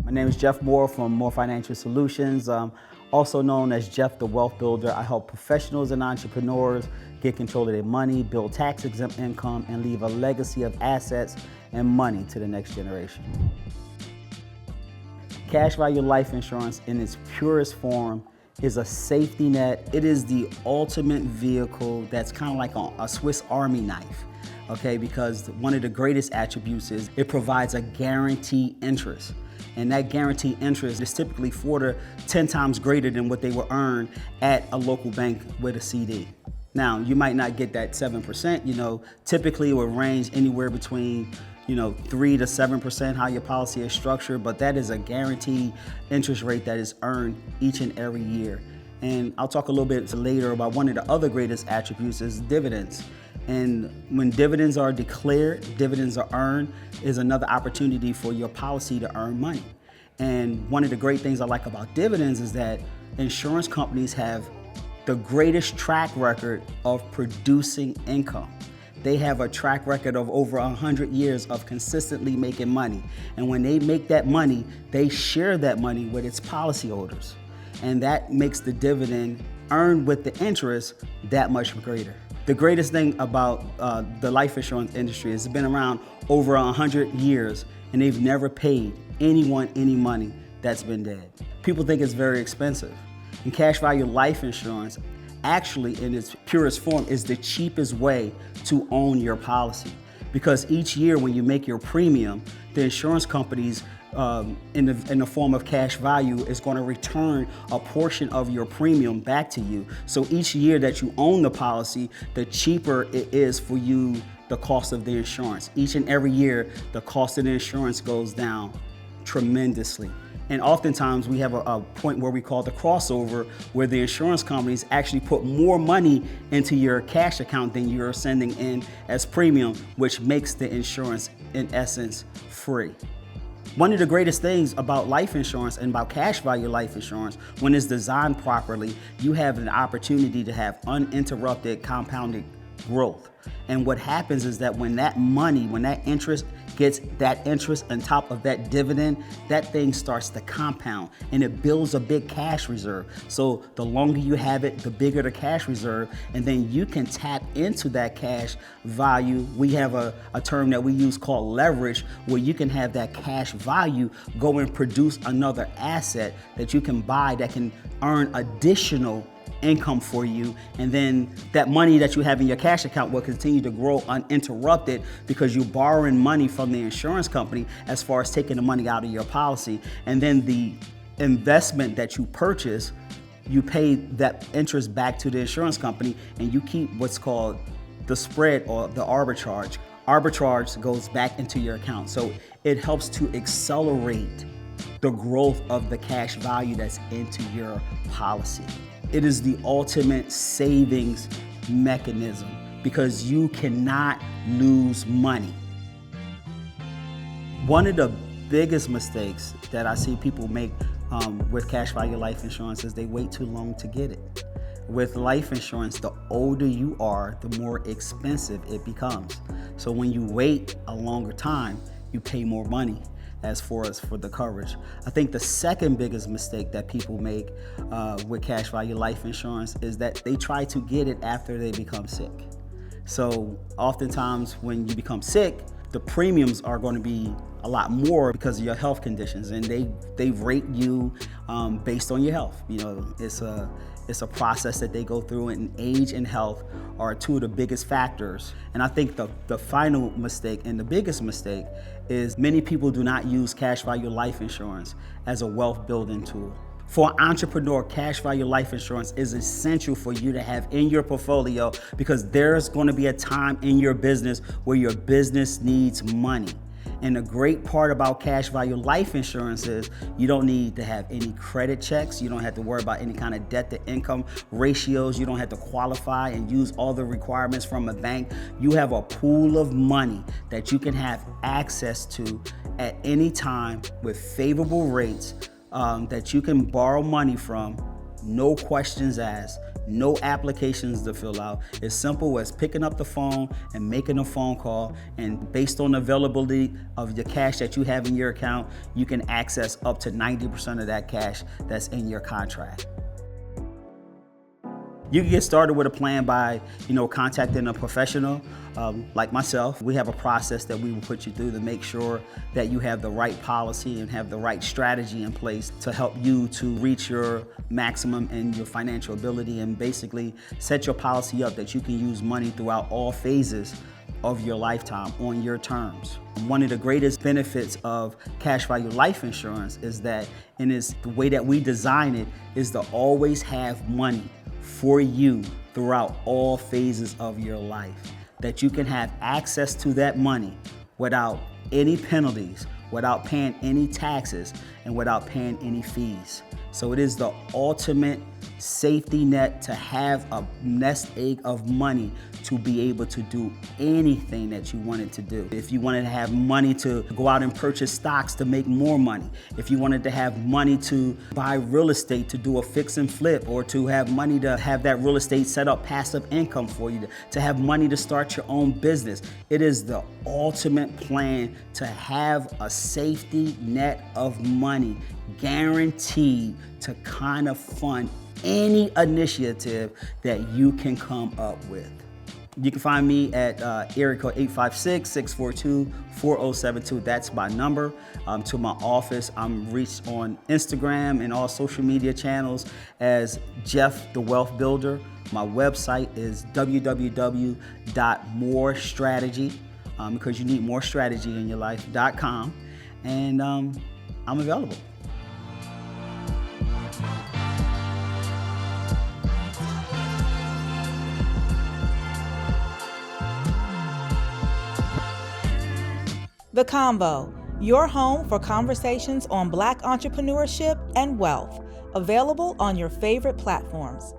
My name is Jeff Moore from Moore Financial Solutions, also known as Jeff the Wealth Builder. I help professionals and entrepreneurs get control of their money, build tax-exempt income, and leave a legacy of assets and money to the next generation. Cash value life insurance in its purest form is a safety net. It is the ultimate vehicle that's kind of like a Swiss Army knife, okay? Because one of the greatest attributes is it provides a guaranteed interest. And that guaranteed interest is typically 4 to 10 times greater than what they will earn at a local bank with a CD. Now, you might not get that 7%, typically it will range anywhere between 3 to 7% how your policy is structured, but that is a guaranteed interest rate that is earned each and every year. And I'll talk a little bit later about one of the other greatest attributes is dividends. And when dividends are declared, dividends are earned, is another opportunity for your policy to earn money. And one of the great things I like about dividends is that insurance companies have the greatest track record of producing income. They have a track record of over 100 years of consistently making money. And when they make that money, they share that money with its policyholders. And that makes the dividend earned with the interest that much greater. The greatest thing about the life insurance industry is it's been around over 100 years and they've never paid anyone any money that's been dead. People think it's very expensive. And cash value life insurance actually in its purest form is the cheapest way to own your policy. Because each year when you make your premium, the insurance companies in the form of cash value is going to return a portion of your premium back to you. So each year that you own the policy, the cheaper it is for you the cost of the insurance. Each and every year, the cost of the insurance goes down tremendously. And oftentimes we have a point where we call the crossover, where the insurance companies actually put more money into your cash account than you're sending in as premium, which makes the insurance in essence free. One of the greatest things about life insurance and about cash value life insurance, when it's designed properly, you have an opportunity to have uninterrupted compounded growth. And what happens is that when that money, when that interest gets that interest on top of that dividend, that thing starts to compound and it builds a big cash reserve. So the longer you have it, the bigger the cash reserve, and then you can tap into that cash value. We have a term that we use called leverage, where you can have that cash value go and produce another asset that you can buy that can earn additional income for you, and then that money that you have in your cash account will continue to grow uninterrupted because you're borrowing money from the insurance company as far as taking the money out of your policy. And then the investment that you purchase, you pay that interest back to the insurance company, and you keep what's called the spread or the arbitrage. Arbitrage goes back into your account. So it helps to accelerate the growth of the cash value that's into your policy. It is the ultimate savings mechanism because you cannot lose money. One of the biggest mistakes that I see people make with cash value life insurance is they wait too long to get it. With life insurance, the older you are, the more expensive it becomes. So when you wait a longer time, you pay more money as far as for the coverage. I think the second biggest mistake that people make with cash value life insurance is that they try to get it after they become sick. So oftentimes when you become sick, the premiums are going to be a lot more because of your health conditions, and they rate you based on your health. It's a process that they go through, and age and health are two of the biggest factors. And I think the final mistake and the biggest mistake is many people do not use cash value life insurance as a wealth building tool. For an entrepreneur, cash value life insurance is essential for you to have in your portfolio because there's going to be a time in your business where your business needs money. And the great part about cash value life insurance is you don't need to have any credit checks. You don't have to worry about any kind of debt to income ratios. You don't have to qualify and use all the requirements from a bank. You have a pool of money that you can have access to at any time with favorable rates that you can borrow money from, no questions asked, no applications to fill out. It's simple as picking up the phone and making a phone call, and based on the availability of the cash that you have in your account, you can access up to 90% of that cash that's in your contract. You can get started with a plan by, contacting a professional like myself. We have a process that we will put you through to make sure that you have the right policy and have the right strategy in place to help you to reach your maximum and your financial ability, and basically set your policy up that you can use money throughout all phases of your lifetime on your terms. One of the greatest benefits of cash value life insurance is that, the way that we design it is to always have money for you throughout all phases of your life, that you can have access to that money without any penalties, without paying any taxes, and without paying any fees. So it is the ultimate safety net to have a nest egg of money to be able to do anything that you wanted to do. If you wanted to have money to go out and purchase stocks to make more money, if you wanted to have money to buy real estate to do a fix and flip, or to have money to have that real estate set up passive income for you, to have money to start your own business, it is the ultimate plan to have a safety net of money guaranteed to kind of fund any initiative that you can come up with. You can find me at area code 856-642-4072. That's my number to my office. I'm reached on Instagram and all social media channels as Jeff the Wealth Builder. My website is www.morestrategy, because you need more strategy in your life.com, and I'm available. The Combo, your home for conversations on Black entrepreneurship and wealth, available on your favorite platforms.